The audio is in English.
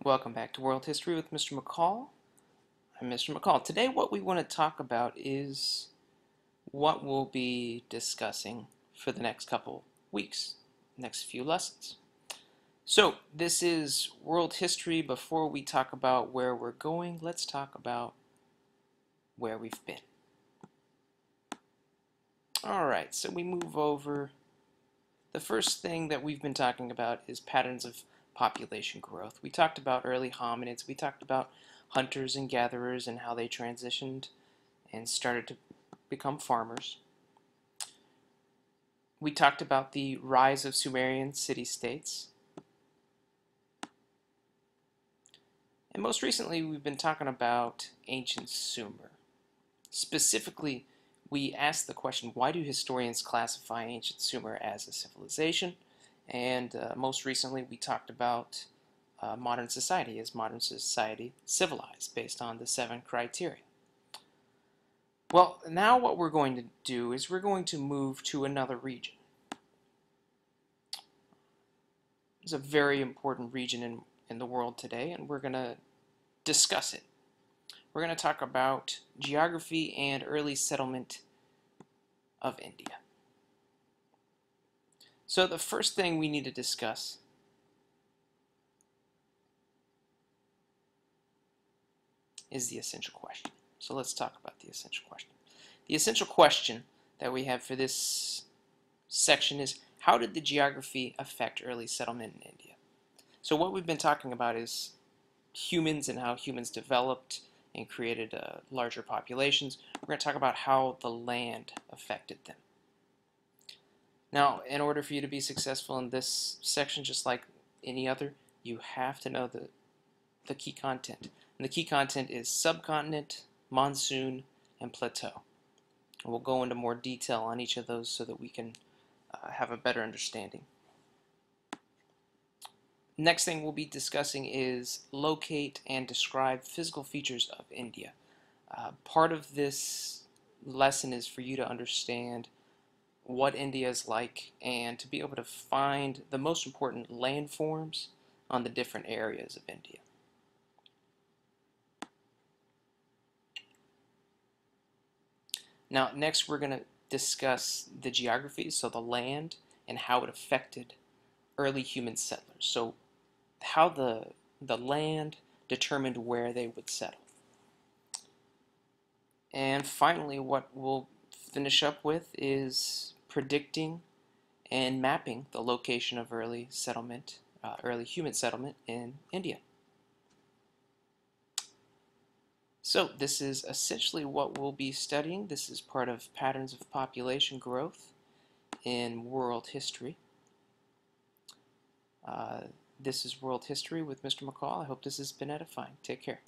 Welcome back to World History with Mr. McCall. I'm Mr. McCall. Today what we want to talk about is what we'll be discussing for the next couple weeks, next few lessons. So this is World History. Before we talk about where we're going, let's talk about where we've been. Alright, so we move over. The first thing that we've been talking about is patterns of population growth. We talked about early hominids. We talked about hunters and gatherers and how they transitioned and started to become farmers. We talked about the rise of Sumerian city-states. And most recently, we've been talking about ancient Sumer. Specifically, we asked the question, why do historians classify ancient Sumer as a civilization? And most recently, we talked about modern society. Is modern society civilized based on the 7 criteria? Well, now what we're going to do is we're going to move to another region. It's a very important region in the world today, and we're going to discuss it. We're going to talk about geography and early settlement of India. So the first thing we need to discuss is the essential question. So let's talk about the essential question. The essential question that we have for this section is, how did the geography affect early settlement in India? So what we've been talking about is humans and how humans developed and created larger populations. We're going to talk about how the land affected them. Now, in order for you to be successful in this section, just like any other, you have to know the key content. And the key content is subcontinent, monsoon, and plateau. And we'll go into more detail on each of those so that we can have a better understanding. Next thing we'll be discussing is locate and describe physical features of India. Part of this lesson is for you to understand what India is like and to be able to find the most important landforms on the different areas of India. Now, next we're going to discuss the geography, so the land and how it affected early human settlers. So how the land determined where they would settle. And finally, what we'll finish up with is predicting and mapping the location of early settlement, early human settlement in India. So this is essentially what we'll be studying. This is part of patterns of population growth in world history. This is World History with Mr. McCall. I hope this has been edifying. Take care.